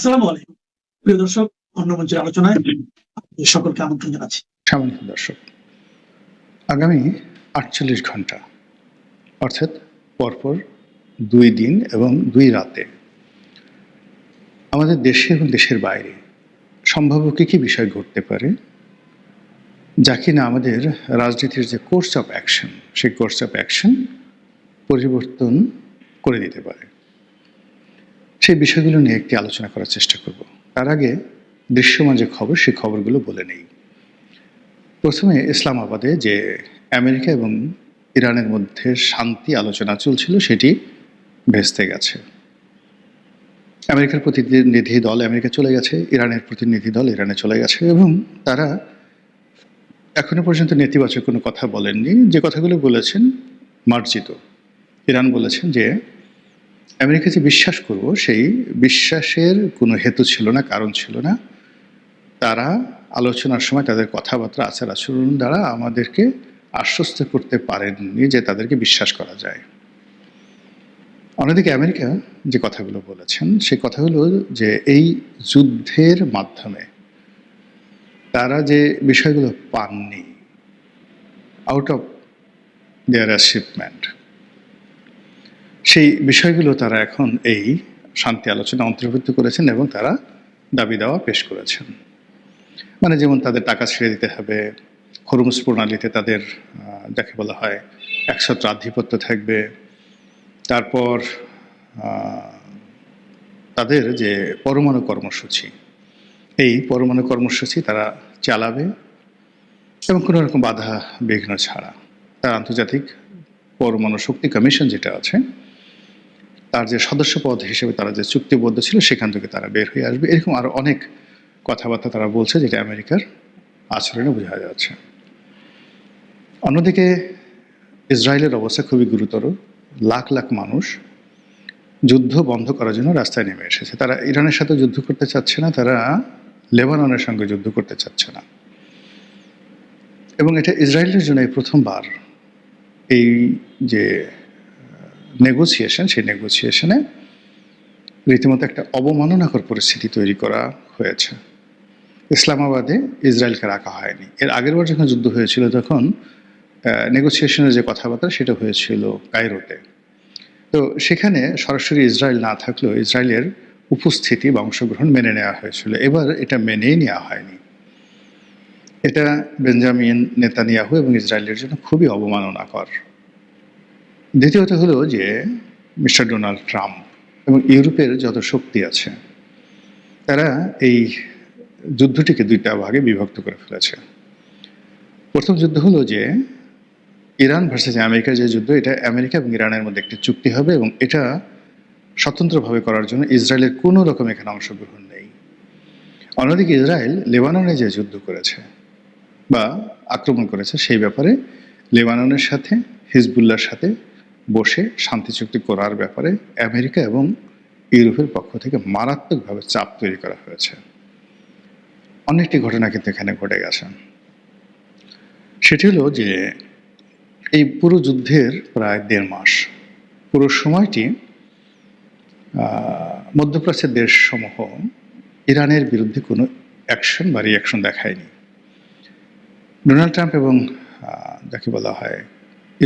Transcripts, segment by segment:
আসসালামু আলাইকুম। প্রিয় দর্শক, অন্য মঞ্চের আলোচনায় আপনাদের সকলকে আমন্ত্রণ জানাচ্ছি। সম্মানিত দর্শক, আগামী ৪৮ ঘন্টা অর্থাৎ পরপর ২ দিন এবং ২ রাতে আমাদের দেশে এবং দেশের বাইরে সম্ভাব্য কী বিষয় ঘটতে পারে, যা কিনা আমাদের রাজনীতির যে কোর্স অফ অ্যাকশন, সেই কোর্স অফ অ্যাকশন পরিবর্তন করে দিতে পারে। সেই বিষয়গুলো নিয়ে একটি আলোচনা করার চেষ্টা করব। তার আগে দৃশ্যমান যে খবর, সেই খবরগুলো বলে নেই। প্রথমে ইসলামাবাদে যে আমেরিকা এবং ইরানের মধ্যে শান্তি আলোচনা চলছিল, সেটি ভেস্তে গেছে। আমেরিকার প্রতিনিধি দল আমেরিকা চলে গেছে, ইরানের প্রতিনিধি দল ইরানে চলে গেছে, এবং তারা এখনো পর্যন্ত নেতিবাচক কোনো কথা বলেননি। যে কথাগুলো বলেছেন মার্জিত। ইরান বলেছেন যে আমেরিকা যে বিশ্বাস করব, সেই বিশ্বাসের কোনো হেতু ছিল না, কারণ ছিল না। তারা আলোচনার সময় তাদের কথাবার্তা, আচার আচরণ দ্বারা আমাদেরকে আশ্বস্ত করতে পারেননি যে তাদেরকে বিশ্বাস করা যায়। অন্যদিকে আমেরিকা যে কথাগুলো বলেছেন, সেই কথাগুলো যে এই যুদ্ধের মাধ্যমে তারা যে বিষয়গুলো পাননি, আউট অফ দেয়ার অ্যাচিভমেন্ট, সেই বিষয়গুলো তারা এখন এই শান্তি আলোচনা অন্তর্ভুক্ত করেছেন এবং তারা দাবি দাওয়া পেশ করেছেন। মানে যেমন তাদের টাকা ছেড়ে দিতে হবে, হরমুজ প্রণালীতে তাদের যাকে বলা হয় একছত্র আধিপত্য থাকবে, তারপর তাদের যে পরমাণু কর্মসূচি, এই পরমাণু কর্মসূচি তারা চালাবে এবং কোনো রকম বাধা বিঘ্ন ছাড়া। তার আন্তর্জাতিক পরমাণু শক্তি কমিশন যেটা আছে, তার যে সদস্য পদ হিসেবে তারা যে চুক্তিবদ্ধ ছিল, সেখান থেকে তারা বের হয়ে আসবে। এরকম আরও অনেক কথাবার্তা তারা বলছে, যেটা আমেরিকার আচরণে বোঝা যাচ্ছে। অন্যদিকে ইসরায়েলের অবস্থা খুবই গুরুতর। লাখ লাখ মানুষ যুদ্ধ বন্ধ করার জন্য রাস্তায় নেমে এসেছে। তারা ইরানের সাথে যুদ্ধ করতে চাচ্ছে না, তারা লেবাননের সঙ্গে যুদ্ধ করতে চাচ্ছে না। এবং এটা ইসরায়েলের জন্য এই প্রথমবার এই যে নেগোসিয়েশন, সেই নেগোসিয়েশনে রীতিমতো একটা অবমাননাকর পরিস্থিতি তৈরি করা হয়েছে। ইসলামাবাদে ইসরায়েলকে রাখা হয়নি। এর আগের বার যখন যুদ্ধ হয়েছিল, তখন নেগোসিয়েশনের যে কথাবার্তা, সেটা হয়েছিল কায়রোতে। তো সেখানে সরাসরি ইসরায়েল না থাকলেও ইসরায়েলের উপস্থিতি বা অংশগ্রহণ মেনে নেওয়া হয়েছিল। এবার এটা মেনেই নেওয়া হয়নি। এটা বেঞ্জামিন নেতানিয়াহু এবং ইসরায়েলের জন্য খুবই অবমাননাকর। দ্বিতীয়ত হলো যে মিস্টার ডোনাল্ড ট্রাম্প এবং ইউরোপের যত শক্তি আছে, তারা এই যুদ্ধটিকে 2টা ভাগে বিভক্ত করে ফেলেছে। প্রথম যুদ্ধ হলো যে ইরান ভার্সেস আমেরিকার যে যুদ্ধ, এটা আমেরিকা এবং ইরানের মধ্যে একটি চুক্তি হবে এবং এটা স্বতন্ত্রভাবে করার জন্য ইসরায়েলের কোনো রকম এখানে অংশগ্রহণ নেই। অন্যদিকে ইসরায়েল লেবাননে যে যুদ্ধ করেছে বা আক্রমণ করেছে, সেই ব্যাপারে লেবাননের সাথে হিজবুল্লাহর সাথে বসে শান্তি চুক্তি করার ব্যাপারে আমেরিকা এবং ইউরোপের পক্ষ থেকে মারাত্মকভাবে চাপ তৈরি করা হয়েছে। অনেকটি ঘটনা কিন্তু এখানে ঘটে গেছে। সেটি হলো যে এই পুরো যুদ্ধের প্রায় 1.5 মাস, পুরো সময়টি মধ্যপ্রাচ্যের দেশসমূহ ইরানের বিরুদ্ধে কোনো অ্যাকশন বা রিঅ্যাকশন দেখায়নি। ডোনাল্ড ট্রাম্প এবং যাকে বলা হয়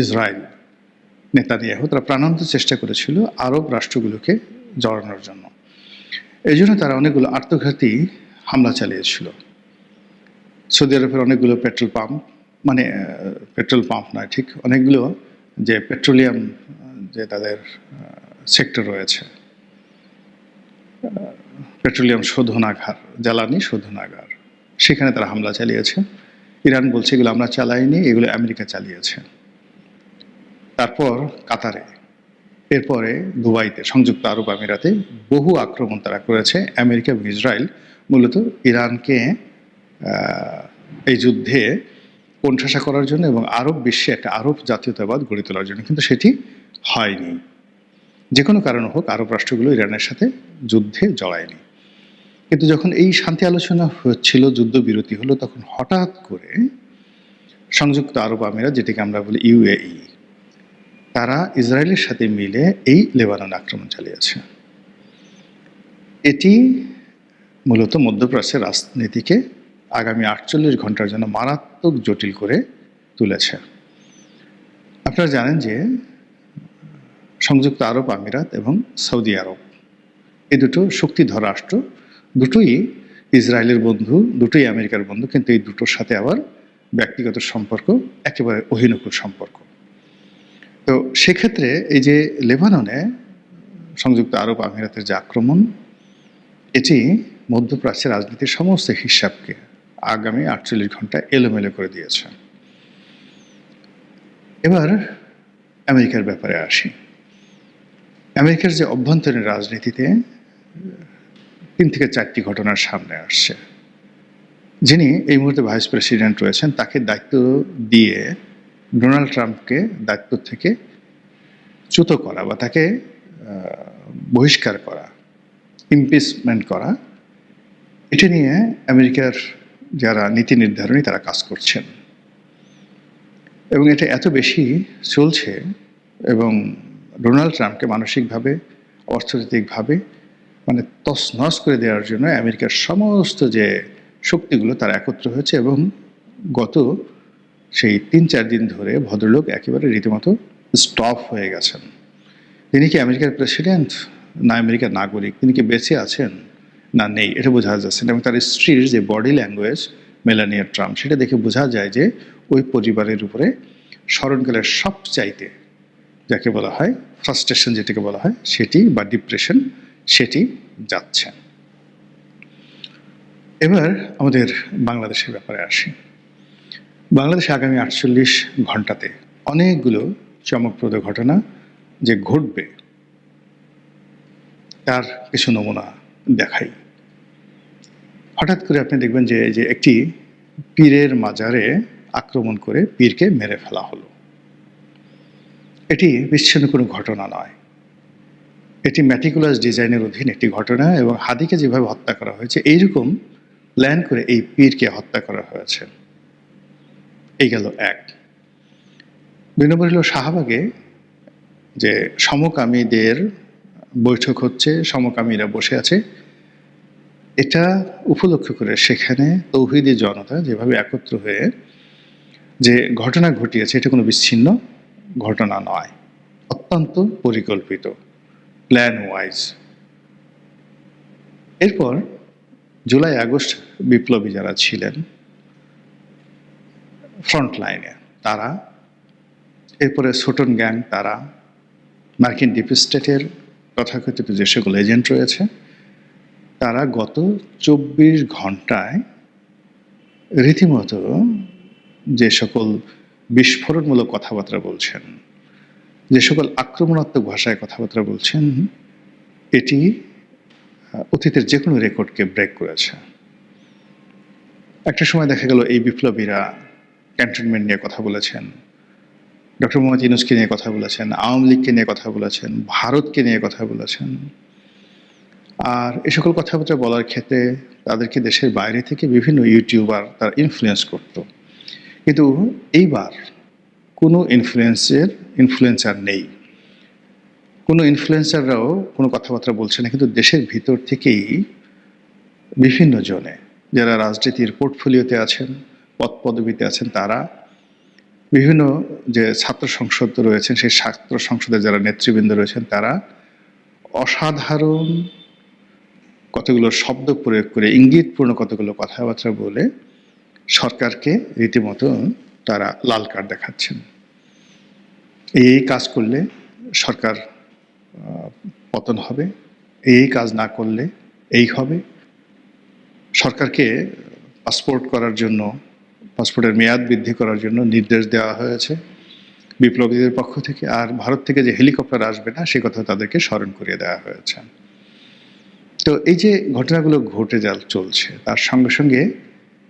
ইসরায়েল নেতানিয়াহু, তারা প্রাণান্ত চেষ্টা করেছিল আরব রাষ্ট্রগুলোকে জড়ানোর জন্য। এই জন্য তারা অনেকগুলো আত্মঘাতী হামলা চালিয়েছিল। সৌদি আরবের অনেকগুলো পেট্রোল পাম্প, মানে পেট্রোল পাম্প নয় ঠিক, অনেকগুলো যে পেট্রোলিয়াম যে তাদের সেক্টর রয়েছে, পেট্রোলিয়াম শোধনাগার, জ্বালানি শোধনাগার, সেখানে তারা হামলা চালিয়েছে। ইরান বলছে এগুলো আমরা চালাইনি, এগুলো আমেরিকা চালিয়েছে। তারপর কাতারে, এরপরে দুবাইতে, সংযুক্ত আরব আমিরাতে বহু আক্রমণ তারা করেছে। আমেরিকা এবং ইসরায়েল মূলত ইরানকে এই যুদ্ধে কোণঠাসা করার জন্য এবং আরব বিশ্বে একটা আরব জাতীয়তাবাদ গড়ে তোলার জন্য, কিন্তু সেটি হয়নি। যে কোনো কারণ হোক, আরব রাষ্ট্রগুলো ইরানের সাথে যুদ্ধে জড়ায়নি। কিন্তু যখন এই শান্তি আলোচনা হচ্ছিল, যুদ্ধবিরতি হলো, তখন হঠাৎ করে সংযুক্ত আরব আমিরাত, যেটাকে আমরা বলি UAE, তারা ইসরায়েলের সাথে মিলে এই লেবানন আক্রমণ চালিয়েছে। এটি মূলত মধ্যপ্রাচ্যের রাজনীতিকে আগামী 48 ঘন্টার জন্য মারাত্মক জটিল করে তুলেছে। আপনারা জানেন যে সংযুক্ত আরব আমিরাত এবং সৌদি আরব এই দুটো শক্তিধর রাষ্ট্র, দুটোই ইসরায়েলের বন্ধু, দুটোই আমেরিকার বন্ধু, কিন্তু এই দুটোর সাথে আবার ব্যক্তিগত সম্পর্ক একেবারে অহিনুকুল সম্পর্ক। তো সেক্ষেত্রে এই যে লেবাননে সংযুক্ত আরব আমিরাতের যে আক্রমণ, এটি মধ্যপ্রাচ্যের রাজনীতির সমস্ত হিসাবকে আগামী 48 ঘন্টা এলোমেলো করে দিয়েছে। এবার আমেরিকার ব্যাপারে আসি। আমেরিকার যে অভ্যন্তরীণ রাজনীতিতে 3 থেকে 4টি ঘটনার সামনে আসছে। যিনি এই মুহূর্তে ভাইস প্রেসিডেন্ট রয়েছেন, তাকে দায়িত্ব দিয়ে ডোনাল্ড ট্রাম্পকে দায়িত্ব থেকে চ্যুত করা বা তাকে বহিষ্কার করা, ইমপিচমেন্ট করা, এটা নিয়ে আমেরিকার যারা নীতি নির্ধারণী তারা কাজ করছেন এবং এটা এত বেশি চলছে এবং ডোনাল্ড ট্রাম্পকে মানসিকভাবে, অর্থনৈতিকভাবে মানে তছনছ করে দেওয়ার জন্য আমেরিকার সমস্ত যে শক্তিগুলো তারা একত্র হয়েছে এবং গত সেই 3-4 দিন ধরে ভদ্রলোক একেবারে রীতিমতো স্টপ হয়ে গেছেন। তিনি কি আমেরিকার প্রেসিডেন্ট না আমেরিকার নাগরিক, তিনি কি বেঁচে আছেন না নেই, এটা বোঝা যাচ্ছে না। এবং তার স্ত্রীর যে বডি ল্যাঙ্গুয়েজ মেলানিয়া ট্রাম্প, সেটা দেখে বোঝা যায় যে ওই পরিবারের উপরে স্মরণকালের সবচাইতে যাকে বলা হয় ফ্রাস্ট্রেশন, যেটাকে বলা হয় সেটি বা ডিপ্রেশন, সেটি যাচ্ছে। এবার আমাদের বাংলাদেশের ব্যাপারে আসি। বাংলাদেশে আগামী 48 ঘন্টাতে অনেকগুলো চমকপ্রদ ঘটনা যে ঘটবে তার কিছু নমুনা দেখাই। হঠাৎ করে আপনি দেখবেন যে একটি পীরের মাজারে আক্রমণ করে পীরকে মেরে ফেলা হলো। এটি বিচ্ছিন্ন কোনো ঘটনা নয়, এটি ম্যাটিকুলাস ডিজাইনের অধীন একটি ঘটনা এবং হাদিকে যেভাবে হত্যা করা হয়েছে এইরকম প্ল্যান করে এই পীরকে হত্যা করা হয়েছে। এই গেল এক। 2 নম্বর হলো শাহবাগে যে সমকামীদের বৈঠক হচ্ছে, সমকামীরা বসে আছে, এটা উপলক্ষ করে সেখানে তৌহিদি জনতা যেভাবে একত্র হয়ে যে ঘটনা ঘটিয়েছে, এটা কোনো বিচ্ছিন্ন ঘটনা নয়, অত্যন্ত পরিকল্পিত, প্ল্যান ওয়াইজ। এরপর জুলাই আগস্ট বিপ্লবী যারা ছিলেন ফ্রন্ট লাইনে তারা, এরপরে ছোটন গ্যাং তারা, মার্কিন ডিপ স্টেটের তথাকথিত যে সকল এজেন্ট রয়েছে তারা গত 24 ঘন্টায় রীতিমতো যে সকল বিস্ফোরণমূলক কথাবার্তা বলছেন, যে সকল আক্রমণাত্মক ভাষায় কথাবার্তা বলছেন, এটি অতীতের যে কোনো রেকর্ডকে ব্রেক করেছে। একটা সময় দেখা গেল এই বিপ্লবীরা ক্যান্টনমেন্ট নিয়ে কথা বলেছেন, ডক্টর মোহাম্মদ ইউনূসকে নিয়ে কথা বলেছেন, আওয়ামী লীগকে নিয়ে কথা বলেছেন, ভারতকে নিয়ে কথা বলেছেন। আর এ সকল কথাবার্তা বলার ক্ষেত্রে তাদেরকে দেশের বাইরে থেকে বিভিন্ন ইউটিউবার তারা ইনফ্লুয়েন্স করত। কিন্তু এইবার কোনো ইনফ্লুয়েন্সার নেই, কোনো ইনফ্লুয়েন্সাররাও কোনো কথাবার্তা বলছে না, কিন্তু দেশের ভিতর থেকেই বিভিন্ন জনে যারা রাজনীতির পোর্টফোলিওতে আছেন, পদ পদবিতে আছেন, তারা বিভিন্ন যে ছাত্র সংসদ রয়েছেন সেই ছাত্র সংসদের যারা নেতৃবৃন্দ রয়েছেন তারা অসাধারণ কতগুলো শব্দ প্রয়োগ করে ইঙ্গিতপূর্ণ কতগুলো কথাবার্তা বলে সরকারকে রীতিমতো তারা লাল কার্ড দেখাচ্ছেন। এই কাজ করলে সরকার পতন হবে, এই কাজ না করলে এই হবে। সরকারকে পাসপোর্টের মেয়াদ বৃদ্ধি করার জন্য নির্দেশ দেওয়া হয়েছে বিপ্লবীদের পক্ষ থেকে। আর ভারত থেকে যে হেলিকপ্টার আসবে না সে কথা তাদেরকে স্মরণ করিয়ে দেওয়া হয়েছে। তো এই যে ঘটনাগুলো ঘটে চলছে, তার সঙ্গে সঙ্গে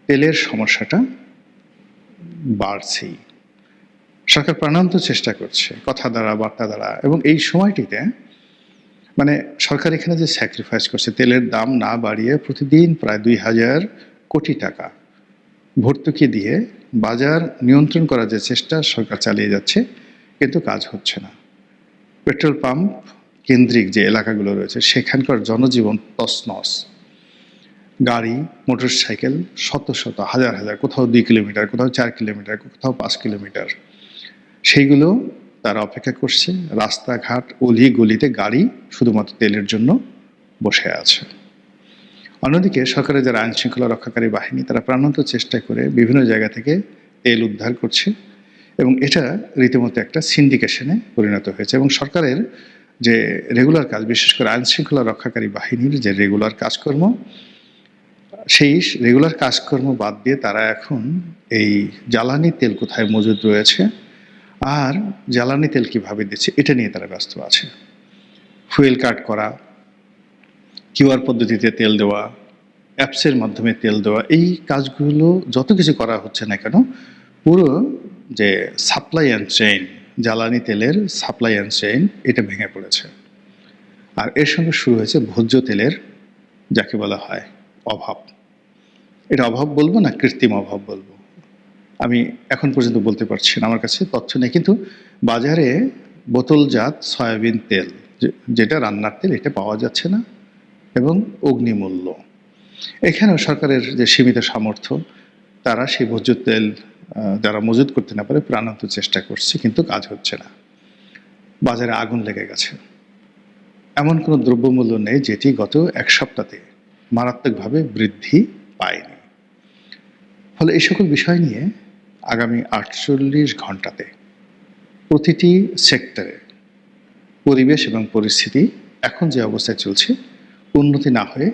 তেলের সমস্যাটা বাড়ছেই। সরকার প্রাণান্ত চেষ্টা করছে কথা দ্বারা, বার্তা দ্বারা, এবং এই সময়টিতে মানে সরকার এখানে যে স্যাক্রিফাইস করছে, তেলের দাম না বাড়িয়ে প্রতিদিন প্রায় 2000 কোটি টাকা ভর্তুকি দিয়ে বাজার নিয়ন্ত্রণ করার যে চেষ্টা সরকার চালিয়ে যাচ্ছে, কিন্তু কাজ হচ্ছে না। পেট্রোল পাম্প কেন্দ্রিক যে এলাকাগুলো রয়েছে সেখানকার জনজীবন তছনছ। গাড়ি, মোটরসাইকেল শত শত হাজার হাজার, কোথাও 2 কিলোমিটার, কোথাও 4 কিলোমিটার, কোথাও 5 কিলোমিটার, সেইগুলো তারা অপেক্ষা করছে। রাস্তাঘাট, অলি গলিতে গাড়ি শুধুমাত্র তেলের জন্য বসে আছে। অন্যদিকে সরকারের যারা আইন শৃঙ্খলা রক্ষাকারী বাহিনী, তারা প্রাণান্ত চেষ্টা করে বিভিন্ন জায়গা থেকে তেল উদ্ধার করছে এবং এটা রীতিমতো একটা সিন্ডিকেশনে পরিণত হয়েছে। এবং সরকারের যে রেগুলার কাজ, বিশেষ করে আইন শৃঙ্খলা রক্ষাকারী বাহিনীর যে রেগুলার কাজকর্ম, সেই রেগুলার কাজকর্ম বাদ দিয়ে তারা এখন এই জ্বালানি তেল কোথায় মজুদ রয়েছে আর জ্বালানি তেল কিভাবে দিচ্ছে এটা নিয়ে তারা ব্যস্ত আছে। ফুয়েল কার্ড করা, কিউআর পদ্ধতিতে তেল দেওয়া, অ্যাপসের মাধ্যমে তেল দেওয়া, এই কাজগুলো যত কিছু করা হচ্ছে না কেন, পুরো যে সাপ্লাই অ্যান্ড চেইন, জ্বালানি তেলের সাপ্লাই অ্যান্ড চেইন, এটা ভেঙে পড়েছে। আর এর সঙ্গে শুরু হয়েছে ভোজ্য তেলের, যাকে বলা হয় অভাব। এটা অভাব বলবো না কৃত্রিম অভাব বলবো, আমি এখন পর্যন্ত বলতে পারছি না, আমার কাছে তথ্য নেই। কিন্তু বাজারে বোতলজাত সয়াবিন তেল, যেটা রান্নার তেল, এটা পাওয়া যাচ্ছে না এবং অগ্নিমূল্য। এখানেও সরকারের যে সীমিত সামর্থ্য, তারা সেই ভোজ্য তেল যারা মজুত করতে না পারে প্রাণান্ত চেষ্টা করছে, কিন্তু কাজ হচ্ছে না। বাজারে আগুন লেগে গেছে। এমন কোনো দ্রব্যমূল্য নেই যেটি গত এক সপ্তাহে মারাত্মকভাবে বৃদ্ধি পায়নি। ফলে এই সকল বিষয় নিয়ে আগামী 48 ঘন্টাতে প্রতিটি সেক্টরে পরিবেশ এবং পরিস্থিতি এখন যে অবস্থায় চলছে, উন্নতি না হয়ে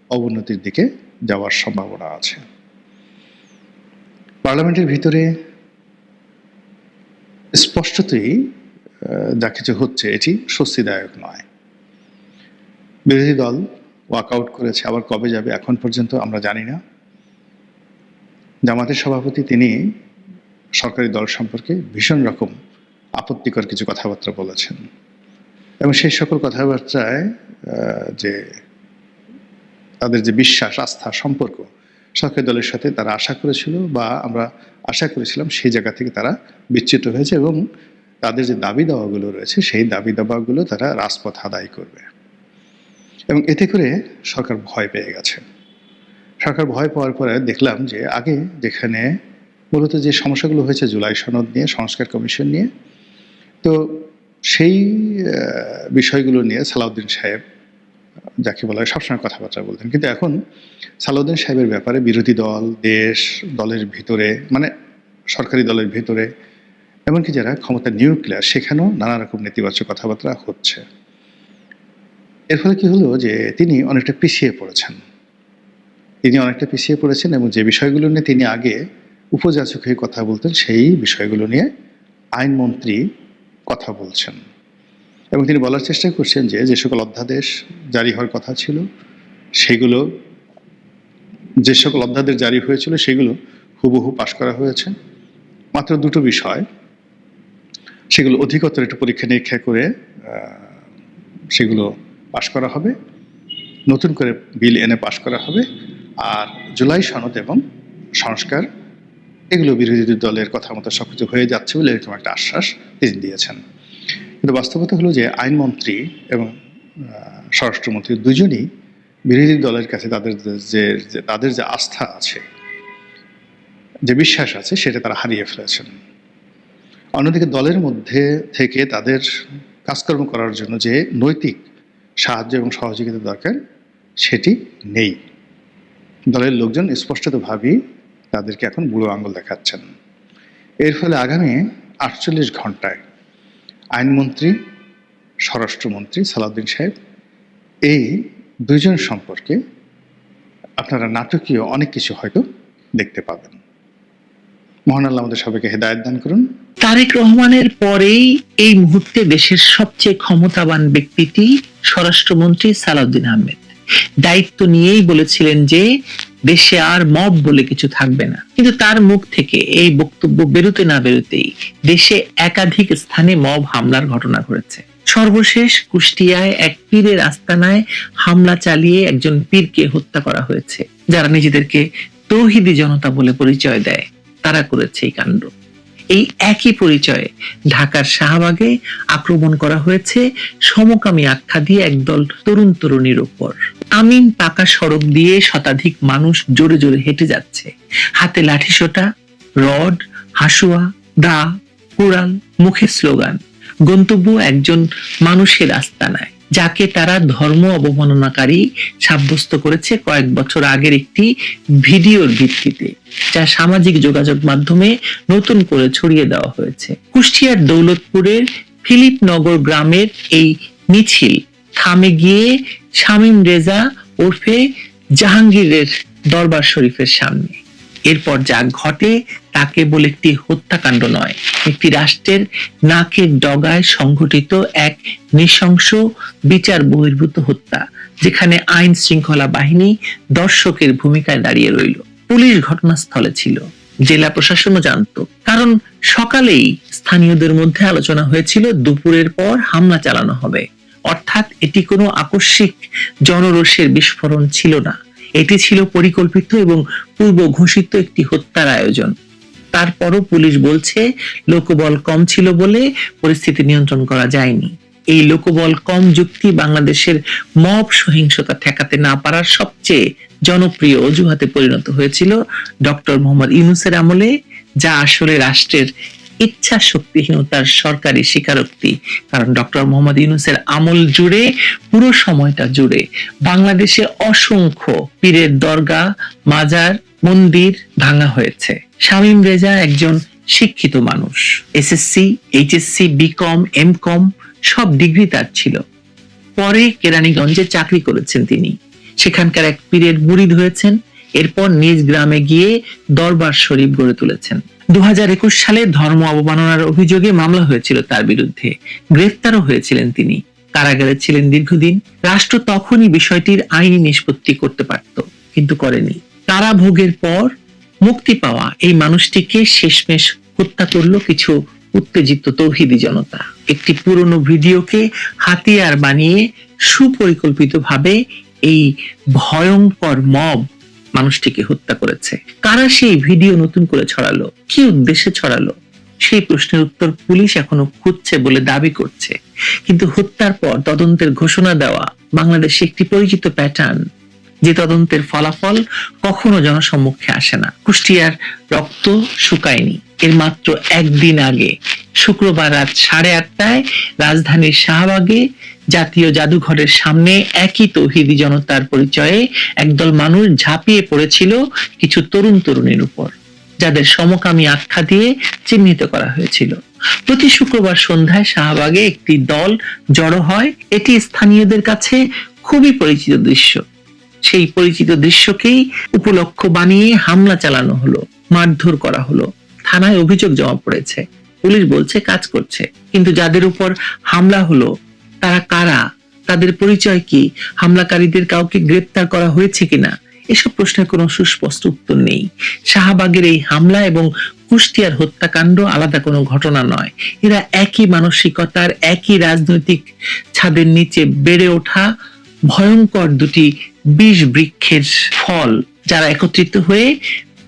অবনতির দিকে যাওয়ার সম্ভাবনা আছে। পার্লামেন্টের ভিতরে স্পষ্টতই যা কিছু হচ্ছে এটি স্বস্তিদায়ক নয়। বিরোধী দল ওয়াকআউট করেছে, আবার কবে যাবে এখন পর্যন্ত আমরা জানি না। জামাতের সভাপতি তিনি সরকারি দল সম্পর্কে ভীষণ রকম আপত্তিকর কিছু কথাবার্তা বলেছেন এবং সেই সকল কথাবার্তায় যে তাদের যে বিশ্বাস, আস্থা, সম্পর্ক সরকারি দলের সাথে তারা আশা করেছিল বা আমরা আশা করেছিলাম, সেই জায়গা থেকে তারা বিচ্যুত হয়েছে এবং তাদের যে দাবি দাওয়াগুলো রয়েছে সেই দাবি দাওয়াগুলো তারা রাজপথ আদায় করবে। এবং এতে করে সরকার ভয় পেয়ে গেছে। সরকার ভয় পাওয়ার পরে দেখলাম যে আগে যেখানে মূলত যে সমস্যাগুলো হয়েছে জুলাই সনদ নিয়ে, সংস্কার কমিশন নিয়ে, তো সেই বিষয়গুলো নিয়ে সালাউদ্দিন সাহেব, যাকে বলা হয়, সবসময় কথাবার্তা বলতেন। কিন্তু এখন সালাউদ্দিন সাহেবের ব্যাপারে বিরোধী দল, দেশ, দলের ভিতরে, মানে সরকারি দলের ভিতরে, এমনকি যারা ক্ষমতা নিউক্লিয়ার, সেখানেও নানা রকম নেতিবাচক কথাবার্তা হচ্ছে। এর ফলে কি হলো যে তিনি অনেকটা পিছিয়ে পড়েছেন। এবং যে বিষয়গুলো নিয়ে তিনি আগে উপযাচক হয়ে কথা বলতেন, সেই বিষয়গুলো নিয়ে আইনমন্ত্রী কথা বলছেন এবং তিনি বলার চেষ্টা করছেন যে যে সকল অধ্যাদেশ জারি হওয়ার কথা ছিল, সেগুলো, যে সকল অধ্যাদেশ জারি হয়েছিল সেগুলো হুবহু পাশ করা হয়েছে। মাত্র দুটো বিষয়, সেগুলো অধিকতর একটু পরীক্ষা নিরীক্ষা করে সেগুলো পাশ করা হবে, নতুন করে বিল এনে পাশ করা হবে। আর জুলাই সনদ এবং সংস্কার, এগুলো বিরোধী দলের কথা মতো সবকিছু হয়ে যাচ্ছে বলে এরকম একটা আশ্বাস তিনি দিয়েছেন। কিন্তু বাস্তবতা হলো যে আইনমন্ত্রী এবং স্বরাষ্ট্রমন্ত্রী দুজনই বিরোধী দলের কাছে তাদের যে আস্থা আছে, যে বিশ্বাস আছে, সেটা তারা হারিয়ে ফেলেছেন। অন্যদিকে দলের মধ্যে থেকে তাদের কাজকর্ম করার জন্য যে নৈতিক সাহায্য এবং সহযোগিতা দরকার, সেটি নেই। দলের লোকজন স্পষ্টতভাবেই তাদেরকে এখন বুড়ো আঙুল দেখাচ্ছেন। এর ফলে আগামী 48 ঘন্টায় আইনমন্ত্রী, স্বরাষ্ট্রমন্ত্রী সালাউদ্দিন সাহেব, এই দুইজন সম্পর্কে আপনারা নাটকীয় অনেক কিছু হয়তো দেখতে পাবেন। মহান আল্লাহ আমাদের সবাইকে হেদায়েত দান করুন। তারেক রহমানের পরেই এই মুহূর্তে দেশের সবচেয়ে ক্ষমতাবান ব্যক্তিটি স্বরাষ্ট্রমন্ত্রী সালাউদ্দিন আহমেদ দায়িত্ব নিয়েই বলেছিলেন যে দেশে আর মব বলে কিছু থাকবে না। কিন্তু তার মুখ থেকে এই বক্তব্য বেরোতে না বেরোতেই দেশে একাধিক স্থানে মব হামলার ঘটনা ঘটেছে। সর্বশেষ কুষ্টিয়ায় এক পীরের আস্তানায় হামলা চালিয়ে একজন পীরকে হত্যা করা হয়েছে। যারা নিজেদেরকে তৌহিদি জনতা বলে পরিচয় দেয়, তারা করেছে এই কাণ্ড। এই একই পরিচয়ে ঢাকার শাহবাগে আক্রমণ করা হয়েছে সমকামী আখ্যা দিয়ে একদল তরুণ তরুণীর উপর। আমিন পাকা সড়ক দিয়ে শতাধিক মানুষ জোরে জোরে হেঁটে যাচ্ছে, হাতে লাঠিসোঁটা, রড, হাসুয়া, দা, কুড়াল, মুখে স্লোগান। গন্তব্য একজন মানুষের আস্তানায়, যাকে তারা ধর্ম অবমাননাকারী সাব্যস্ত করেছে কয়েক বছর আগের একটি ভিডিওর ভিত্তিতে, যা সামাজিক যোগাযোগ মাধ্যমে নতুন করে ছড়িয়ে দেওয়া হয়েছে। কুষ্টিয়ার দৌলতপুরের ফিলিপনগর গ্রামের এই মিছিল থামে গিয়ে শামীম রেজা ওরফে জাহাঙ্গীরের দরবার শরীফের সামনে। এরপর যা ঘটে তা কেবল একটি হত্যাকাণ্ড নয়, একটি রাষ্ট্রের নাকের ডগায় সংঘটিত এক নৃশংস বিচার বহির্ভূত হত্যা, যেখানে আইন শৃঙ্খলা বাহিনী দর্শকের ভূমিকায় দাঁড়িয়ে রইল। পুলিশ ঘটনাস্থলে ছিল, জেলা প্রশাসনও জানতো, কারণ সকালেই স্থানীয়দের মধ্যে আলোচনা হয়েছিল দুপুরের পর হামলা চালানো হবে। অর্থাৎ এটি কোনো আকস্মিক জনরোষের বিস্ফোরণ ছিল না, এটি ছিল পরিকল্পিত এবং পূর্ব ঘোষিত একটি হত্যার আয়োজন। তারপরও পুলিশ বলছে লোকবল কম ছিল বলে পরিস্থিতি নিয়ন্ত্রণ করা যায়নি। এই লোকবল কম যুক্তি বাংলাদেশের মব সহিংসতা ঠেকাতে না পারার সবচেয়ে জনপ্রিয় অজুহাতে পরিণত হয়েছিল ডক্টর মোহাম্মদ ইউনূসের আমলে, যা আসলে রাষ্ট্রের ইচ্ছা শক্তিহীনতার সরকারি স্বীকারোক্তি। কারণ ডক্টর মোহাম্মদ ইউনূসের আমল জুড়ে, পুরো সময়টা জুড়ে বাংলাদেশে অসংখ্য পীরের দরগা, মাজার, মন্দির ভাঙা হয়েছে। শামীম রেজা একজন শিক্ষিত মানুষ, এসএসসি, এইচএসসি, বিকম, এমকম সব ডিগ্রি তার ছিল। পরে কেরানীগঞ্জে চাকরি করেছেন তিনি, সেখানকার এক পীরের মুরিদ হয়েছেন। এরপর নিজ গ্রামে গিয়ে দরবার শরীফ গড়ে তুলেছেন। 2021 সালে ধর্ম অবমাননার অভিযোগে মামলা হয়েছিল তার বিরুদ্ধে, গ্রেফতারও হয়েছিলেন তিনি, কারাগারে ছিলেন দীর্ঘদিন। রাষ্ট্র তখনই বিষয়টির আইনি নিষ্পত্তি করতে পারত, কিন্তু করেনি। কারাভোগের পর মুক্তি পাওয়া এই মানুষটিকে শেষমেশ হত্যা করলো কিছু উত্তেজিত তৌহিদি জনতা। একটি পুরনো ভিডিওকে হাতিয়ার বানিয়ে সুপরিকল্পিতভাবে এই ভয়ঙ্কর মব মানুষটিকে হত্যা করেছে। কারা সেই ভিডিও নতুন করে ছড়ালো, কি উদ্দেশ্যে ছড়ালো, সেই প্রশ্নের উত্তর পুলিশ এখনো খুঁজছে বলে দাবি করছে। কিন্তু হত্যার পর তদন্তের ঘোষণা দেওয়া বাংলাদেশে একটি পরিচিত প্যাটার্ন, যে তদন্তের ফলাফল কখনো জনসম্মুখে আসে না। কুষ্টিয়ার রক্ত শুকায়নি। এর মাত্র একদিন আগে শুক্রবার রাত 8:30টায় রাজধানীর শাহবাগে জাতীয় জাদুঘরের সামনে একই তৌহিদি জনতার পরিচয়ে একদল মানুষ ঝাঁপিয়ে পড়েছিল কিছু তরুণ তরুণীর উপর, যাদের সমকামী আখ্যা দিয়ে চিহ্নিত করা হয়েছিল। প্রতি শুক্রবার সন্ধ্যায় শাহবাগে একটি দল জড়ো হয়। এটি স্থানীয়দের কাছে খুবই পরিচিত দৃশ্য। সেই পরিচিত দৃশ্যকেই উপলক্ষ বানিয়ে হামলা চালানো হলো, মারধর করা হলো। থানায় অভিযোগ জমা পড়েছে, পুলিশ বলছে কাজ করছে। কিন্তু যাদের উপর হামলা হলো তারা কারা, তাদের পরিচয় কি, হামলাকারীদের কাউকে গ্রেপ্তার করা হয়েছে কিনা, এসব প্রশ্নের কোনো সুস্পষ্ট উত্তর নেই। শাহবাগের এই হামলা এবং কুষ্টিয়ার হত্যাকাণ্ড আলাদা কোনো ঘটনা নয়। এরা একই মানসিকতার, একই রাজনৈতিক ছাদের নিচে বেড়ে ওঠা ভয়ঙ্কর দুটি বিষ বৃক্ষের ফল, যারা একত্রিত হয়ে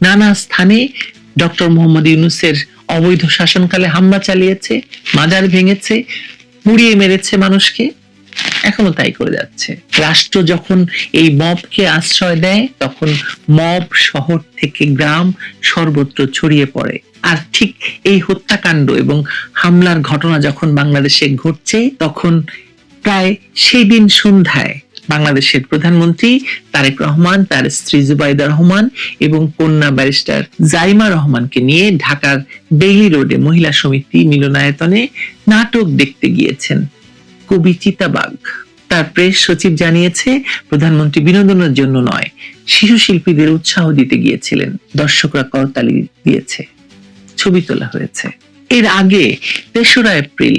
নানা স্থানে ডক্টর মোহাম্মদ ইউনূসের অবৈধ শাসনকালে হামলা চালিয়েছে, মাজার ভেঙেছে, পুড়িয়ে মেরেছে মানুষকে, এখনো তাই করে যাচ্ছে। রাষ্ট্র যখন এই মবকে আশ্রয় দেয়, তখন মব শহর থেকে গ্রাম সর্বত্র ছড়িয়ে পড়ে। আর ঠিক এই হত্যাকাণ্ড এবং হামলার ঘটনা যখন বাংলাদেশে ঘটছে, তখন প্রায় সেই দিন সন্ধ্যায় বাংলাদেশের প্রধানমন্ত্রী তারেক রহমান তার স্ত্রী জুবাইদা রহমান এবং কন্যা ব্যারিস্টার জাইমা রহমানকে নিয়ে ঢাকার বেইলি রোডে মহিলা সমিতি মিলনায়তনে নাটক দেখতে গিয়েছেন কবি চিতাবাঘ। তার প্রেস সচিব জানিয়েছে, প্রধানমন্ত্রী বিনোদনের জন্য নয়, শিশু শিল্পীদের উৎসাহ দিতে গিয়েছিলেন। দর্শকরা করতালি দিয়েছে, ছবি তোলা হয়েছে। এর আগে 3রা এপ্রিল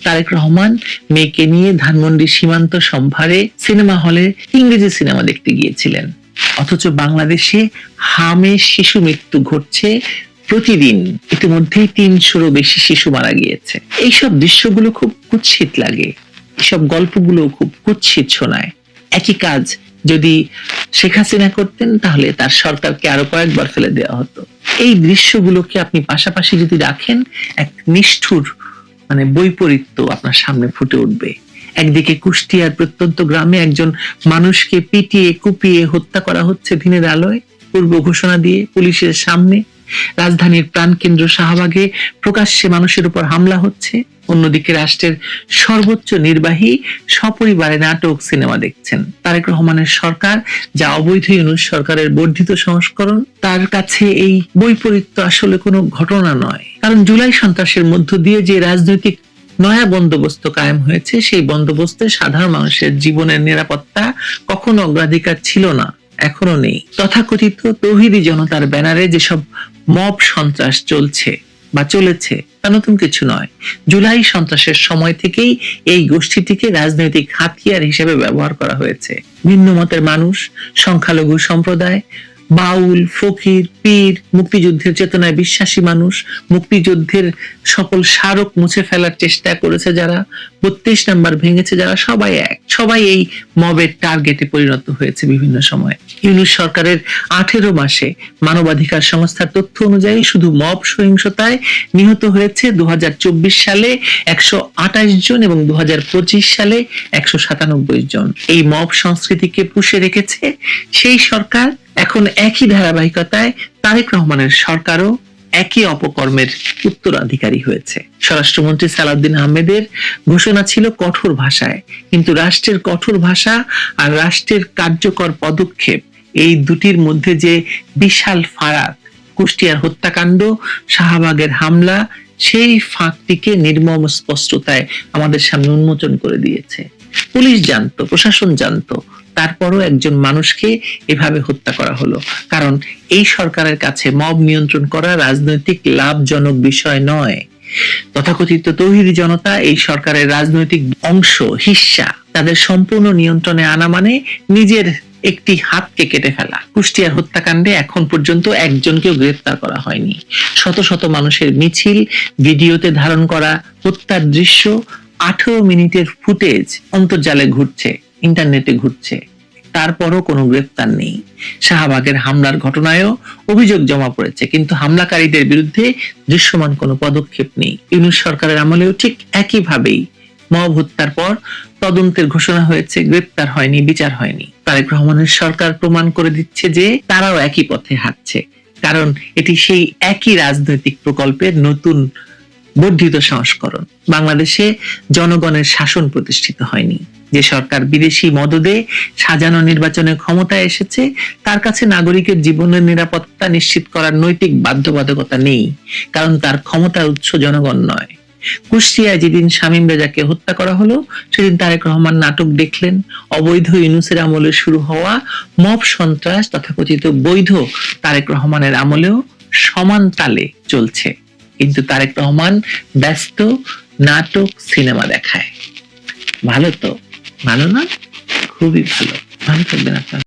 তারেক রহমান মেয়েকে নিয়ে ধানমন্ডি সীমান্ত সম্ভারে সিনেমা হলে ইংরেজি সিনেমা দেখতে গিয়েছিলেন। অথচ বাংলাদেশে হামে শিশু মৃত্যু ঘটছে প্রতিদিন। ইতিমধ্যেই 300-রও বেশি শিশু মারা গিয়েছে। এইসব দৃশ্যগুলো খুব কুৎসিত লাগে, এসব গল্পগুলো খুব কুৎসিত শোনায়। একই কাজ যদি শেখ হাসিনা করতেন, তাহলে তার সরকারকে আরো কয়েকবার ফেলে দেওয়া হতো। এই দৃশ্যগুলোকে আপনি পাশাপাশি যদি রাখেন, এক নিষ্ঠুর বৈপরীত্য আপনার সামনে ফুটে উঠবে। একদিকে কুষ্টিয়ার প্রত্যন্ত গ্রামে একজন মানুষকে পিটিয়ে কুপিয়ে হত্যা করা হচ্ছে দিনের আলোয় পূর্ব ঘোষণা দিয়ে পুলিশের সামনে। রাজধানীর প্রাণকেন্দ্র শাহবাগে প্রকাশ্যে মানুষের উপর হামলা হচ্ছে। অন্যদিকে রাষ্ট্রের সর্বোচ্চ নির্বাহী সপরিবারে নাটক সিনেমা দেখছেন। তারেক রহমানের সরকার, যা অবৈধ ইউনূস সরকারের বর্ধিত সংস্করণ, তার কাছে এই বৈপরীত্য আসলে কোনো ঘটনা নয়। কারণ জুলাই সন্ত্রাসের মধ্য দিয়ে যে রাজনৈতিক নয়া বন্দোবস্ত কায়েম হয়েছে, সেই বন্দোবস্তে সাধারণ মানুষের জীবনের নিরাপত্তা কখনো অগ্রাধিকার ছিল না, এখনো নেই। তথাকথিত তৌহিদি জনতার ব্যানারে যেসব মব সন্ত্রাস চলছে বা চলেছে তা নতুন কিছু নয়। জুলাই সন্ত্রাসের সময় থেকেই এই গোষ্ঠীটিকে রাজনৈতিক হাতিয়ার হিসেবে ব্যবহার করা হয়েছে। ভিন্ন মতের মানুষ, সংখ্যালঘু সম্প্রদায়, বাউল, ফকির, পীর, মুক্তিযুদ্ধের চেতনায় বিশ্বাসী মানুষ, মুক্তিযুদ্ধের সকল স্মারক মুছে ফেলার চেষ্টা করেছে যারা, 32 নম্বর ভেঙেছে যারা, সবাই এক। সবাই এই মবের টার্গেটে পরিণত হয়েছে বিভিন্ন সময়। ইউনূস সরকারের 18 মাসে মানবাধিকার সংস্থার তথ্য অনুযায়ী শুধু মব সহিংসতায় নিহত হয়েছে 2024 সালে 128 জন এবং 2025 সালে 197 জন। এই মব সংস্কৃতিকে পুষে রেখেছে সেই সরকার। এখন একই ধারাবাহিকতায় তারেক রহমানের সরকারও একই অপকর্মের উত্তরাধিকারী হয়েছে। স্বরাষ্ট্রমন্ত্রী সালাউদ্দিন আহমেদের ঘোষণা ছিল কঠোর ভাষায়, কিন্তু রাষ্ট্রের কঠোর ভাষা আর রাষ্ট্রের কার্যকর পদক্ষেপ, এই দুটির মধ্যে যে বিশাল ফারাক, কুষ্টিয়ার হত্যাকাণ্ড, শাহবাগের হামলা, সেই ফাঁকটিকে নির্মম স্পষ্টতায় আমাদের সামনে উন্মোচন করে দিয়েছে। পুলিশ জানতো, প্রশাসন জানতো, তারপরও একজন মানুষকে এভাবে হত্যা করা হলো। কারণ এই সরকারের কাছে মব নিয়ন্ত্রণ করা রাজনৈতিক লাভজনক বিষয় নয়। তথাকথিত তৌহিদি জনতা এই সরকারের রাজনৈতিক অংশ, হিস্সা। তাদের সম্পূর্ণ নিয়ন্ত্রণে আনা মানে নিজের একটি হাতকে কেটে ফেলা। কুষ্টিয়ার হত্যাকাণ্ডে এখন পর্যন্ত একজনকেও গ্রেফতার করা হয়নি। শত শত মানুষের মিছিল, ভিডিওতে ধারণ করা হত্যার দৃশ্য, 18 মিনিটের ফুটেজ অন্তর্জালে ঘুরছে, ইন্টারনেটে ঘুরছে, তারপরও কোনো গ্রেফতার নেই। শাহবাগের হামলার ঘটনায়ও অভিযোগ জমা পড়েছে, কিন্তু হামলাকারীদের বিরুদ্ধে দৃশ্যমান কোনো পদক্ষেপ নেই। ইউনূস সরকারের আমলেও ঠিক একইভাবেই মব হত্যার পর তদন্তের ঘোষণা হয়েছে, গ্রেফতার হয়নি, বিচার হয়নি। তারেক রহমানের সরকার প্রমাণ করে দিচ্ছে যে তারাও একই পথে হাঁটছে, কারণ এটি সেই একই রাজনৈতিক প্রকল্পের নতুন বর্ধিত সংস্করণ। বাংলাদেশে জনগণের শাসন প্রতিষ্ঠিত হয়নি। যে সরকার বিদেশি মদদে সাজানো নির্বাচনে ক্ষমতায় এসেছে, তার কাছে নাগরিকের জীবনের নিরাপত্তা নিশ্চিত করার নৈতিক বাধ্যবাধকতা নেই, কারণ তার ক্ষমতার উৎস জনগণ নয়। কুষ্টিয়ায় যেদিন শামীম রেজাকে হত্যা করা হলো, সেদিন তারেক রহমান নাটক দেখলেন। অবৈধ ইউনূসের আমলে শুরু হওয়া মব সন্ত্রাস তথাকথিত বৈধ তারেক রহমানের আমলেও সমান তালে চলছে, কিন্তু তারেক রহমান ব্যস্ত নাটক সিনেমা দেখায়। ভালো তো? ভালো না? খুবই ভালো। ভালো থাকবেন আপনারা।